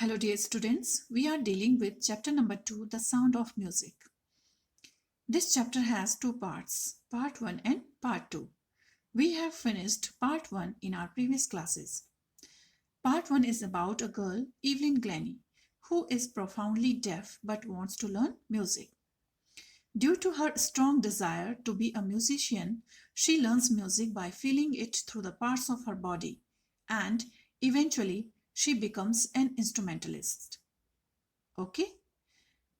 Hello dear students, we are dealing with chapter number 2, The Sound of Music. This chapter has two parts, part 1 and part 2. We have finished part 1 in our previous classes. Part 1 is about a girl, Evelyn Glennie, who is profoundly deaf but wants to learn music. Due to her strong desire to be a musician, she learns music by feeling it through the parts of her body and eventually she becomes an instrumentalist. Okay?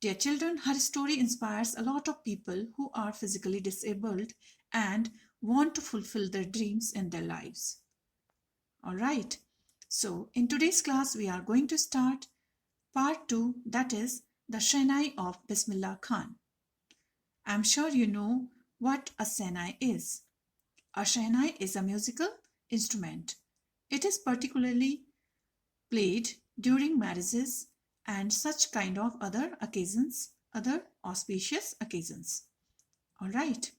Dear children, her story inspires a lot of people who are physically disabled and want to fulfill their dreams in their lives. Alright, so in today's class we are going to start part 2, that is the Shehnai of Bismillah Khan. I'm sure you know what a Shehnai is. A Shehnai is a musical instrument. It is particularly played during marriages and such kind of other occasions, other auspicious occasions. All right.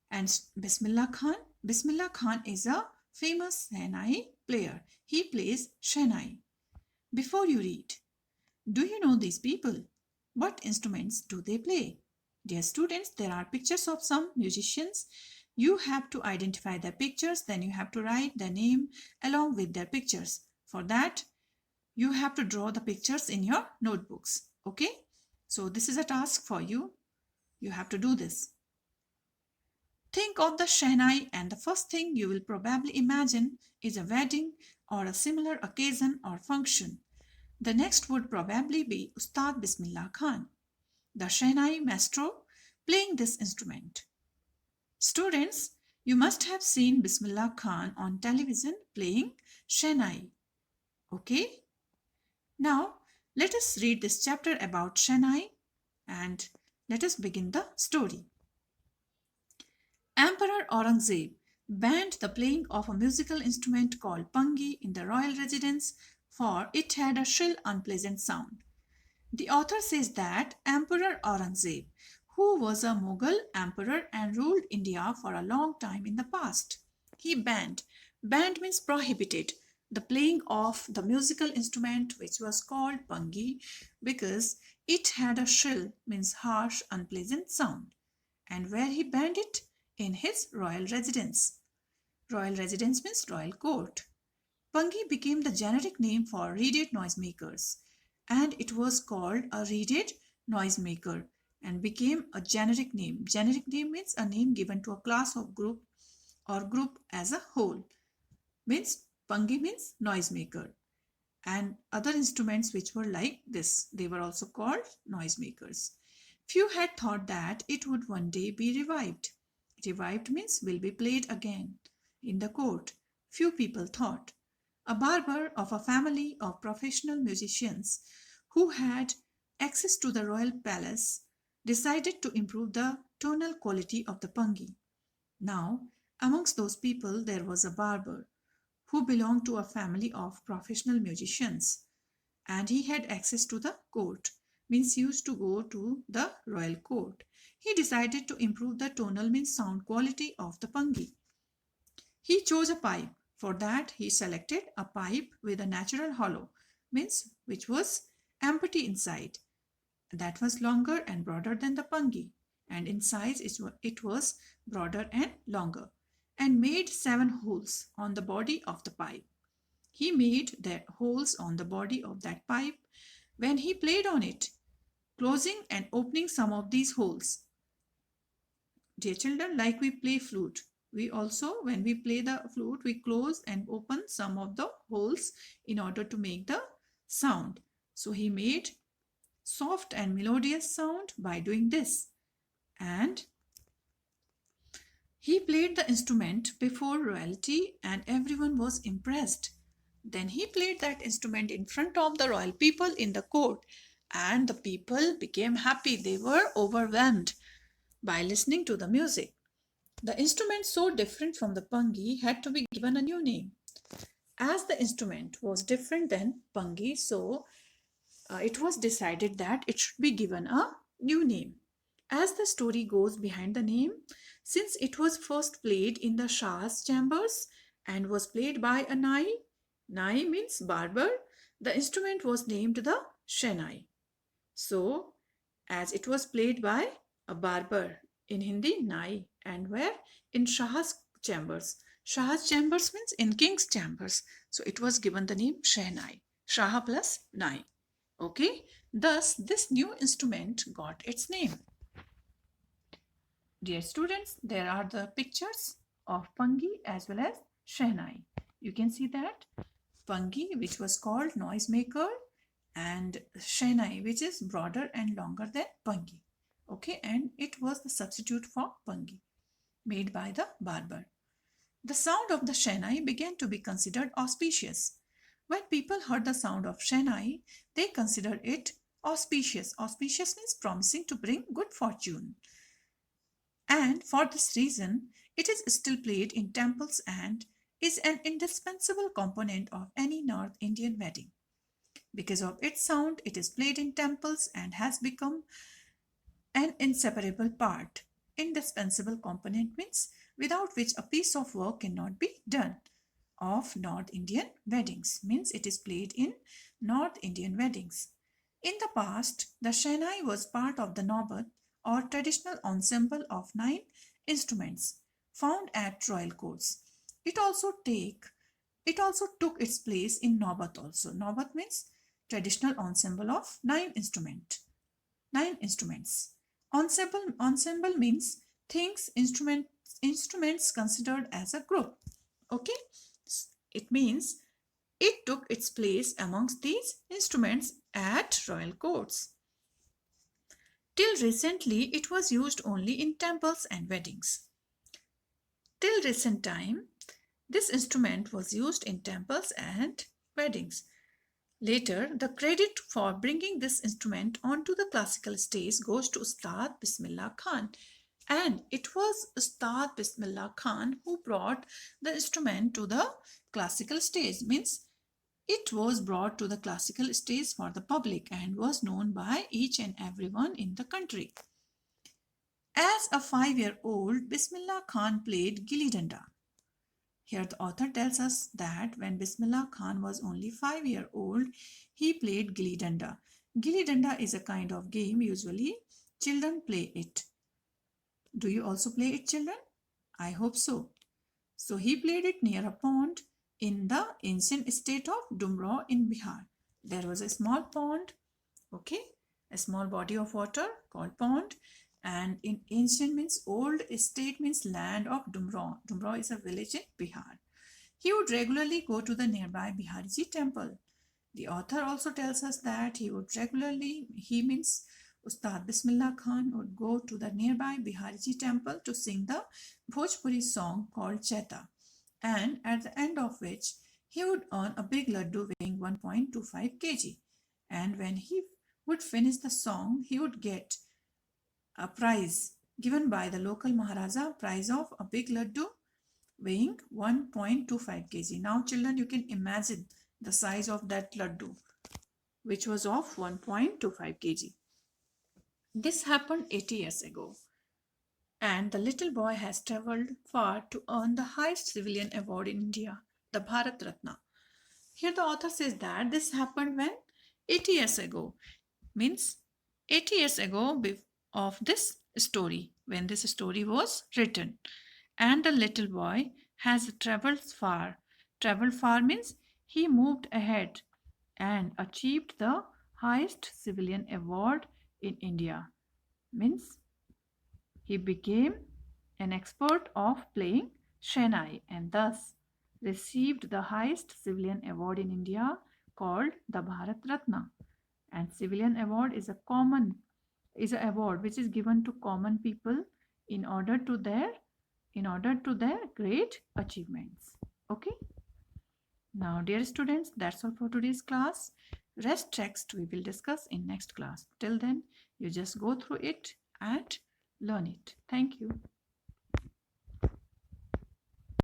And Bismillah Khan is a famous Shehnai player. He plays Shehnai. Before you read, do you know these people? What instruments do they play? Dear students, there are pictures of some musicians. You have to identify their pictures, then you have to write their name along with their pictures. For that, you have to draw the pictures in your notebooks. Okay? So this is a task for you. You have to do this. Think of the Shehnai and the first thing you will probably imagine is a wedding or a similar occasion or function. The next would probably be Ustad Bismillah Khan, the Shehnai maestro playing this instrument. Students, you must have seen Bismillah Khan on television playing Shehnai. Okay? Now, let us read this chapter about Shehnai and let us begin the story. Emperor Aurangzeb banned the playing of a musical instrument called pangi in the royal residence, for it had a shrill, unpleasant sound. The author says that Emperor Aurangzeb, who was a Mughal emperor and ruled India for a long time in the past, he banned means prohibited, the playing of the musical instrument which was called pangi because it had a shrill means harsh, unpleasant sound. And where he banned it? In his royal residence. Royal residence means royal court. Pangi became the generic name for reeded noisemakers, and it was called a reeded noisemaker and became a generic name. Generic name means a name given to a class of group or group as a whole. Means pangi means noisemaker. And other instruments which were like this, they were also called noisemakers. Few had thought that it would one day be revived. Revived means will be played again in the court. Few people thought. A barber of a family of professional musicians who had access to the royal palace decided to improve the tonal quality of the pangi. Now, amongst those people there was a barber who belonged to a family of professional musicians, and he had access to the court, means he used to go to the royal court. He decided to improve the tonal means sound quality of the pangi. He chose a pipe. For that, he selected a pipe with a natural hollow, means which was empty inside. That was longer and broader than the pangi, and in size it was broader and longer, and made 7 holes on the body of the pipe. He made the holes on the body of that pipe when he played on it, closing and opening some of these holes. Dear children, like we play flute, we also, when we play the flute, we close and open some of the holes in order to make the sound. So he made soft and melodious sound by doing this. And he played the instrument before royalty and everyone was impressed. Then he played that instrument in front of the royal people in the court, and the people became happy. They were overwhelmed by listening to the music. The instrument, so different from the pangi, had to be given a new name. As the instrument was different than pangi, so it was decided that it should be given a new name. As the story goes behind the name, since it was first played in the Shah's chambers and was played by a Nai means barber, The instrument was named the Shehnai. So, as it was played by a barber, in Hindi, Nai, and where? In Shah's chambers. Shah's chambers means in king's chambers. So, it was given the name Shehnai. Shah plus Nai. Okay. Thus, this new instrument got its name. Dear students, there are the pictures of Pangi as well as Shehnai. You can see that Pangi, which was called noisemaker, and Shehnai, which is broader and longer than Pangi. Okay, and it was the substitute for Pangi, made by the barber. The sound of the Shehnai began to be considered auspicious. When people heard the sound of Shehnai, they considered it auspicious. Auspicious means promising to bring good fortune. And for this reason, it is still played in temples and is an indispensable component of any North Indian wedding. Because of its sound, it is played in temples and has become an inseparable part. Indispensable component means without which a piece of work cannot be done. Of North Indian weddings means it is played in North Indian weddings. In the past, the Shehnai was part of the Naubat or traditional ensemble of 9 instruments found at royal courts. It also took its place in Naubat also. Naubat means traditional ensemble of 9 instruments. Ensemble means things, instruments considered as a group. Okay, it means it took its place amongst these instruments at royal courts. Till recently, it was used only in temples and weddings. Till recent time, this instrument was used in temples and weddings. Later, the credit for bringing this instrument onto the classical stage goes to Ustad Bismillah Khan. And it was Ustad Bismillah Khan who brought the instrument to the classical stage. Means it was brought to the classical stage for the public and was known by each and everyone in the country. As a 5-year-old, Bismillah Khan played Gilli Danda. Here the author tells us that when Bismillah Khan was only 5-year-old, he played Gilli Danda. Gilli Danda is a kind of game, usually children play it. Do you also play it, children? I hope so. So he played it near a pond in the ancient state of Dumraw in Bihar. There was a small pond, okay, a small body of water called pond, and in ancient means old state means land of Dumraw. Dumraw is a village in Bihar. He would regularly go to the nearby Biharji temple. The author also tells us that he means Ustad Bismillah Khan would go to the nearby Biharji temple to sing the Bhojpuri song called Chaita, and at the end of which he would earn a big laddu weighing 1.25 kg. And when he would finish the song, he would get a prize given by the local Maharaja, prize of a big laddu weighing 1.25 kg. Now children, you can imagine the size of that laddu, which was of 1.25 kg. This happened 80 years ago, and the little boy has travelled far to earn the highest civilian award in India, the Bharat Ratna. Here the author says that this happened when 80 years ago, means 80 years ago of this story, when this story was written, and the little boy has travelled far. Travelled far means he moved ahead and achieved the highest civilian award in India. Means he became an expert of playing Shehnai and thus received the highest civilian award in India called the Bharat Ratna. And civilian award is an award which is given to common people in order to their great achievements. Okay. Now, dear students, that's all for today's class. Rest text we will discuss in next class. Till then, you just go through it and learn it. Thank you.